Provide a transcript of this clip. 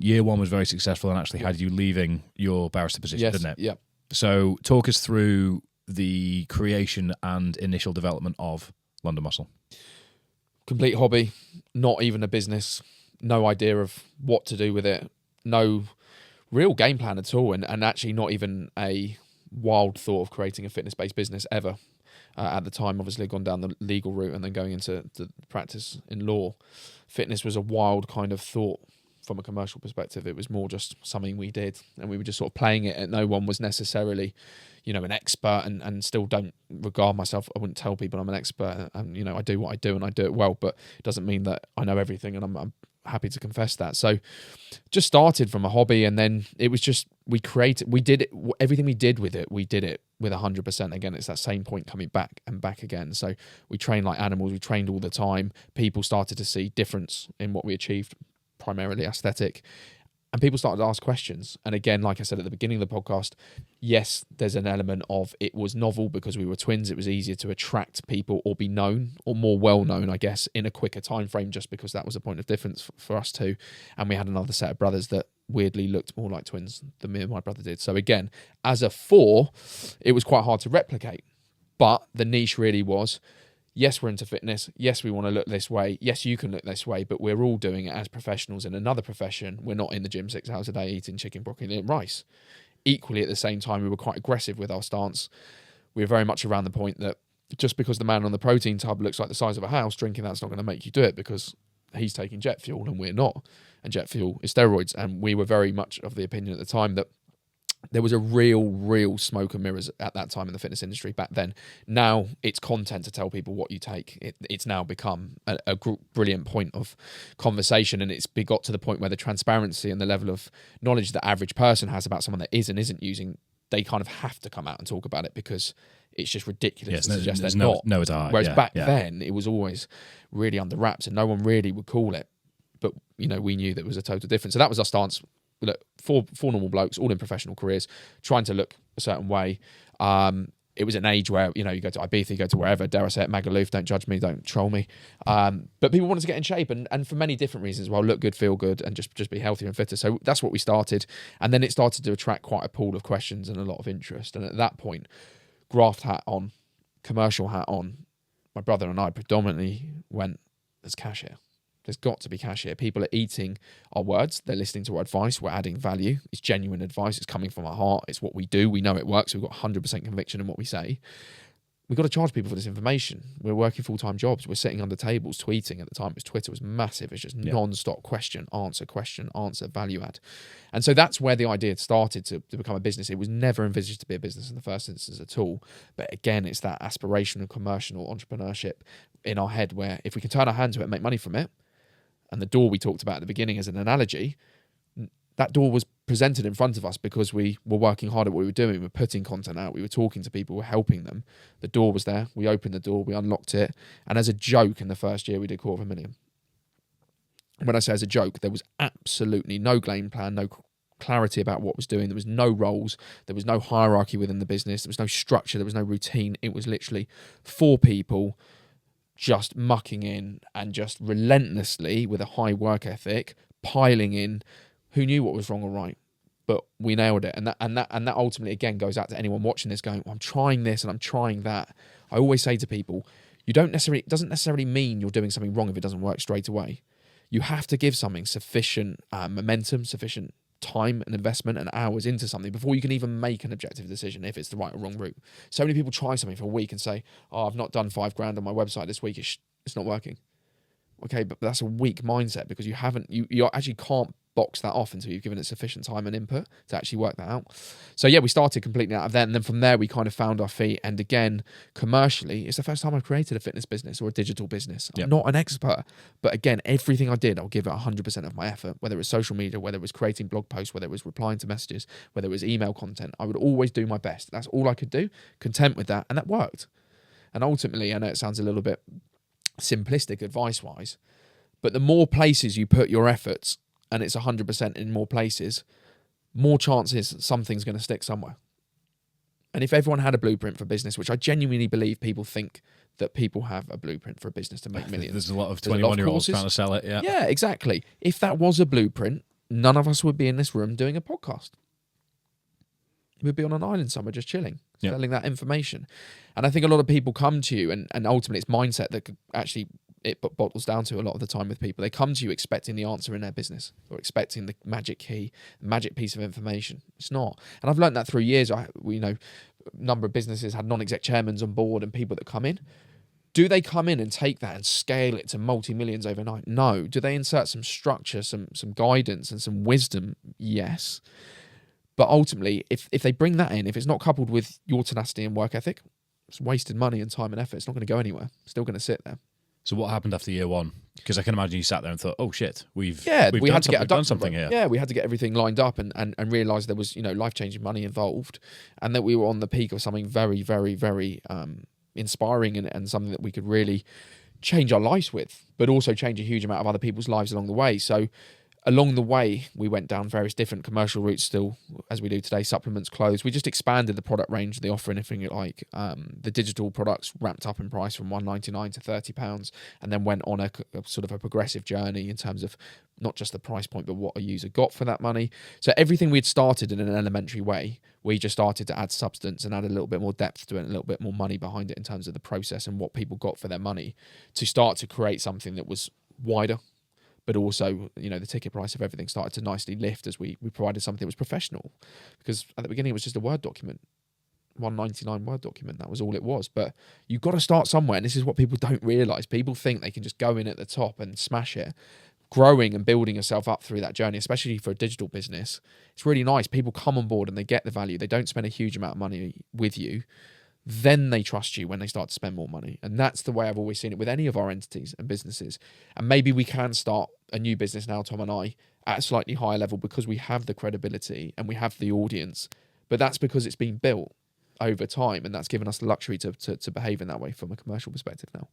year one was very successful and actually had you leaving your barrister position, didn't it? Yeah. So talk us through the creation and initial development of London Muscle. Complete hobby, not even a business, no idea of what to do with it, no real game plan at all, and actually not even a wild thought of creating a fitness-based business ever. At the time, obviously, gone down the legal route and then going into the practice in law. Fitness was a wild kind of thought from a commercial perspective. It was more just something we did, and we were just sort of playing it, and no one was necessarily, an expert, and still don't regard myself. I wouldn't tell people I'm an expert, and I do what I do and I do it well, but it doesn't mean that I know everything, and I'm happy to confess that. So just started from a hobby, and then it was just everything we did with it, we did it with 100%. Again, it's that same point coming back and back again. So we trained like animals, we trained all the time. People started to see difference in what we achieved, primarily aesthetic. And people started to ask questions. And again, like I said at the beginning of the podcast, yes, there's an element of it was novel because we were twins. It was easier to attract people or be known or more well known, I guess, in a quicker time frame, just because that was a point of difference for us two. And we had another set of brothers that weirdly looked more like twins than me and my brother did. So again, as a four, it was quite hard to replicate. But the niche really was, yes, we're into fitness. Yes, we want to look this way. Yes, you can look this way, but we're all doing it as professionals in another profession. We're not in the gym 6 hours a day eating chicken, broccoli, and rice. Equally, at the same time, we were quite aggressive with our stance. We were very much around the point that just because the man on the protein tub looks like the size of a house, drinking that's not going to make you do it, because he's taking jet fuel and we're not. And jet fuel is steroids. And we were very much of the opinion at the time that there was a real smoke and mirrors at that time in the fitness industry back then. Now it's content to tell people what you take. It's now become a brilliant point of conversation, and it's got to the point where the transparency and the level of knowledge the average person has about someone that is and isn't using, they kind of have to come out and talk about it because it's just ridiculous to suggest they're not. No, it's hard. Whereas back then, it was always really under wraps and no one really would call it. But, we knew that it was a total difference. So that was our stance. Look, four normal blokes, all in professional careers, trying to look a certain way. It was an age where, you go to Ibiza, you go to wherever, dare I say it, Magaluf, don't judge me, don't troll me. But people wanted to get in shape and for many different reasons. Well, look good, feel good, and just be healthier and fitter. So that's what we started. And then it started to attract quite a pool of questions and a lot of interest. And at that point, graft hat on, commercial hat on, my brother and I predominantly went, there's cash here. There's got to be cash here. People are eating our words. They're listening to our advice. We're adding value. It's genuine advice. It's coming from our heart. It's what we do. We know it works. We've got 100% conviction in what we say. We've got to charge people for this information. We're working full-time jobs. We're sitting under tables, tweeting. At the time, it was Twitter was massive. It's just non-stop question, answer, value add. And so that's where the idea started to become a business. It was never envisaged to be a business in the first instance at all. But again, it's that aspirational, commercial entrepreneurship in our head where if we can turn our hand to it and make money from it, and the door we talked about at the beginning as an analogy, that door was presented in front of us because we were working hard at what we were doing. We were putting content out. We were talking to people. We were helping them. The door was there. We opened the door. We unlocked it. And as a joke, in the first year, we did $250,000. When I say as a joke, there was absolutely no game plan, no clarity about what was doing. There was no roles. There was no hierarchy within the business. There was no structure. There was no routine. It was literally 4 people just mucking in and just relentlessly, with a high work ethic, piling in. Who knew what was wrong or right? But we nailed it. And that ultimately, again, goes out to anyone watching this going, well, I'm trying this and I'm trying that. I always say to people, it doesn't necessarily mean you're doing something wrong if it doesn't work straight away. You have to give something sufficient momentum, sufficient time and investment and hours into something before you can even make an objective decision if it's the right or wrong route. So many people try something for a week and say, oh, I've not done $5,000 on my website this week. It's not working. Okay, but that's a weak mindset because you actually can't box that off until you've given it sufficient time and input to actually work that out. So yeah, we started completely out of that, and then from there we kind of found our feet. And again, commercially, it's the first time I've created a fitness business or a digital business. I'm not an expert, but again, everything I did, I'll give it 100% of my effort, whether it was social media, whether it was creating blog posts, whether it was replying to messages, whether it was email content. I would always do my best. That's all I could do, content with that, and that worked. And ultimately, I know it sounds a little bit simplistic advice-wise, but the more places you put your efforts, and it's 100% in more places, more chances something's going to stick somewhere. And if everyone had a blueprint for business, which I genuinely believe people think that people have a blueprint for a business to make millions. There's a lot of 21-year-olds trying to sell it, yeah. Yeah, exactly. If that was a blueprint, none of us would be in this room doing a podcast. We'd be on an island somewhere just chilling, selling that information. And I think a lot of people come to you, and ultimately it's mindset that could actually, it bottles down to a lot of the time with people. They come to you expecting the answer in their business, or expecting the magic key, magic piece of information. It's not. And I've learned that through years. A number of businesses had non-exec chairmans on board and people that come in. Do they come in and take that and scale it to multi-millions overnight? No. Do they insert some structure, some guidance and some wisdom? Yes. But ultimately, if they bring that in, if it's not coupled with your tenacity and work ethic, it's wasted money and time and effort. It's not going to go anywhere. It's still going to sit there. So what happened after year one? Because I can imagine you sat there and thought, "Oh shit, we had to done something here." Yeah, we had to get everything lined up and realise there was life-changing money involved, and that we were on the peak of something very, very, very inspiring and something that we could really change our lives with, but also change a huge amount of other people's lives along the way. So along the way, we went down various different commercial routes still, as we do today, supplements, clothes. We just expanded the product range, the offer, anything you like. The digital products ramped up in price from £1.99 to £30, and then went on a sort of a progressive journey in terms of not just the price point, but what a user got for that money. So everything we'd started in an elementary way, we just started to add substance and add a little bit more depth to it, and a little bit more money behind it in terms of the process and what people got for their money, to start to create something that was wider. But also, the ticket price of everything started to nicely lift as we provided something that was professional. Because at the beginning, it was just a Word document, $1.99 Word document. That was all it was. But you've got to start somewhere. And this is what people don't realise. People think they can just go in at the top and smash it. Growing and building yourself up through that journey, especially for a digital business, it's really nice. People come on board and they get the value. They don't spend a huge amount of money with you. Then they trust you when they start to spend more money. And that's the way I've always seen it with any of our entities and businesses. And maybe we can start a new business now, Tom and I, at a slightly higher level because we have the credibility and we have the audience. But that's because it's been built over time, and that's given us the luxury to behave in that way from a commercial perspective now.